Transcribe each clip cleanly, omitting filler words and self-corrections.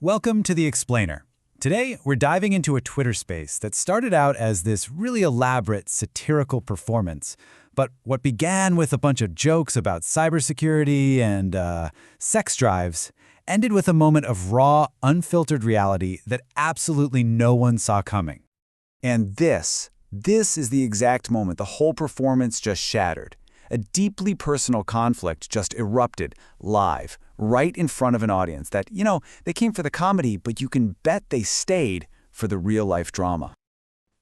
Welcome to The Explainer. Today, we're diving into a Twitter space that started out as this really elaborate satirical performance, but what began with a bunch of jokes about cybersecurity and sex drives ended with a moment of raw, unfiltered reality that absolutely no one saw coming. And this is the exact moment the whole performance just shattered. A deeply personal conflict just erupted live, right in front of an audience that, they came for the comedy, but you can bet they stayed for the real-life drama.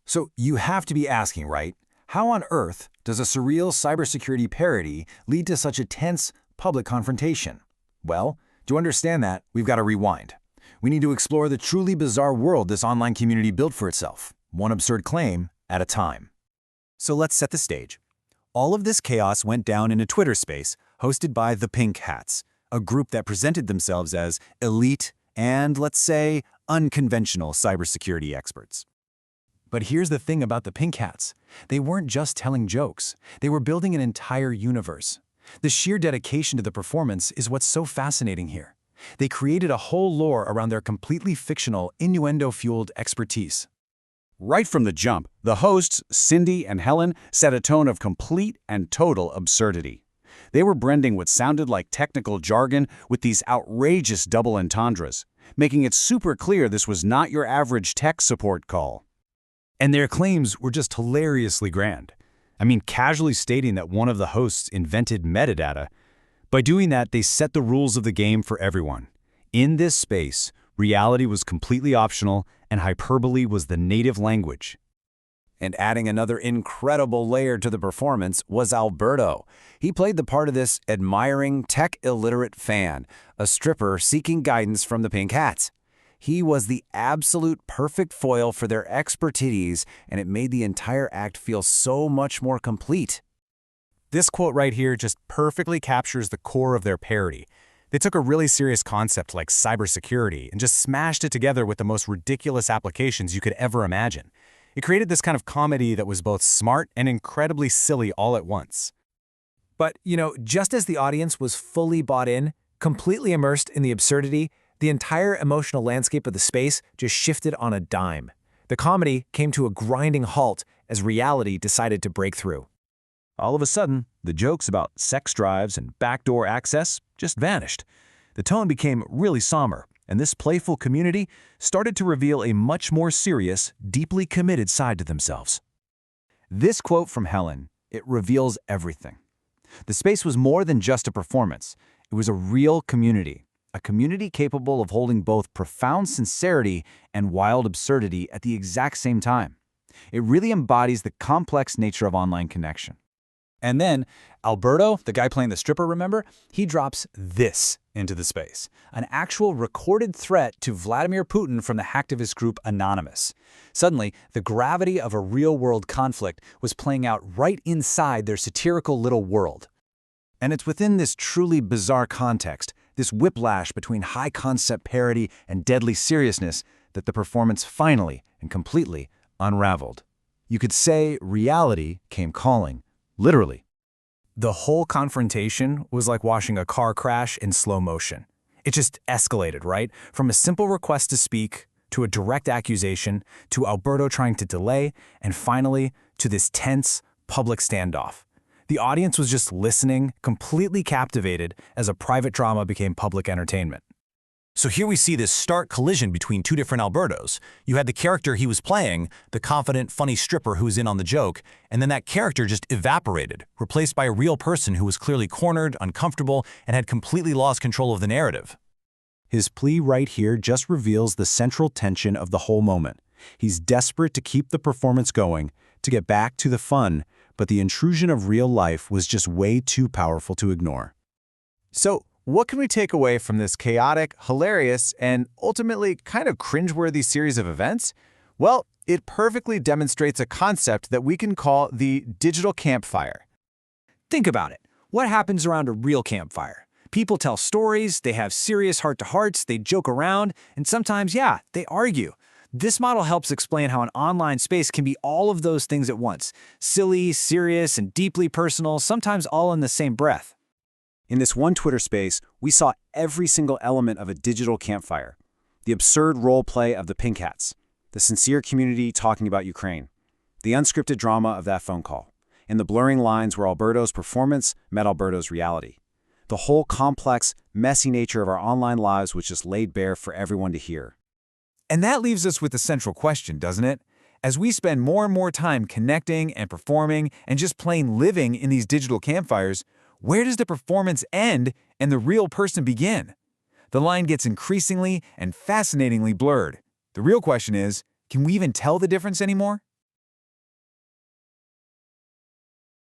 So you have to be asking, right? How on earth does a surreal cybersecurity parody lead to such a tense public confrontation? Well, to understand that, we've got to rewind. We need to explore the truly bizarre world this online community built for itself, one absurd claim at a time. So let's set the stage. All of this chaos went down in a Twitter space hosted by the Pink Hats, a group that presented themselves as elite and, let's say, unconventional cybersecurity experts. But here's the thing about the Pink Hats. They weren't just telling jokes. They were building an entire universe. The sheer dedication to the performance is what's so fascinating here. They created a whole lore around their completely fictional, innuendo-fueled expertise. Right from the jump, the hosts, Cindy and Helen, set a tone of complete and total absurdity. They were blending what sounded like technical jargon with these outrageous double entendres, making it super clear this was not your average tech support call. And their claims were just hilariously grand. I mean, casually stating that one of the hosts invented metadata. By doing that, they set the rules of the game for everyone. In this space, reality was completely optional, and hyperbole was the native language. And adding another incredible layer to the performance was Alberto. He played the part of this admiring, tech-illiterate fan, a stripper seeking guidance from the Pink Hats. He was the absolute perfect foil for their expertise, and it made the entire act feel so much more complete. This quote right here just perfectly captures the core of their parody. They took a really serious concept like cybersecurity and just smashed it together with the most ridiculous applications you could ever imagine. It created this kind of comedy that was both smart and incredibly silly all at once. But, just as the audience was fully bought in, completely immersed in the absurdity, the entire emotional landscape of the space just shifted on a dime. The comedy came to a grinding halt as reality decided to break through. All of a sudden, the jokes about sex drives and backdoor access just vanished. The tone became really somber, and this playful community started to reveal a much more serious, deeply committed side to themselves. This quote from Helen, it reveals everything. The space was more than just a performance. It was a real community, a community capable of holding both profound sincerity and wild absurdity at the exact same time. It really embodies the complex nature of online connection. And then, Alberto, the guy playing the stripper, remember? He drops this into the space, an actual recorded threat to Vladimir Putin from the hacktivist group Anonymous. Suddenly, the gravity of a real-world conflict was playing out right inside their satirical little world. And it's within this truly bizarre context, this whiplash between high-concept parody and deadly seriousness, that the performance finally and completely unraveled. You could say reality came calling. Literally. The whole confrontation was like watching a car crash in slow motion. It just escalated, right? From a simple request to speak, to a direct accusation, to Alberto trying to delay, and finally, to this tense public standoff. The audience was just listening, completely captivated, as a private drama became public entertainment. So here we see this stark collision between two different Albertos. You had the character he was playing, the confident, funny stripper who was in on the joke, and then that character just evaporated, replaced by a real person who was clearly cornered, uncomfortable, and had completely lost control of the narrative. His plea right here just reveals the central tension of the whole moment. He's desperate to keep the performance going, to get back to the fun, but the intrusion of real life was just way too powerful to ignore. So, what can we take away from this chaotic, hilarious, and ultimately kind of cringeworthy series of events? Well, it perfectly demonstrates a concept that we can call the digital campfire. Think about it. What happens around a real campfire? People tell stories, they have serious heart-to-hearts, they joke around, and sometimes, they argue. This model helps explain how an online space can be all of those things at once. Silly, serious, and deeply personal, sometimes all in the same breath. In this one Twitter space, we saw every single element of a digital campfire. the absurd role play of the Pink Hats, the sincere community talking about Ukraine, the unscripted drama of that phone call, and the blurring lines where Alberto's performance met Alberto's reality. The whole complex, messy nature of our online lives was just laid bare for everyone to hear. And that leaves us with the central question, doesn't it? As we spend more and more time connecting and performing and just plain living in these digital campfires, where does the performance end and the real person begin? The line gets increasingly and fascinatingly blurred. The real question is, can we even tell the difference anymore?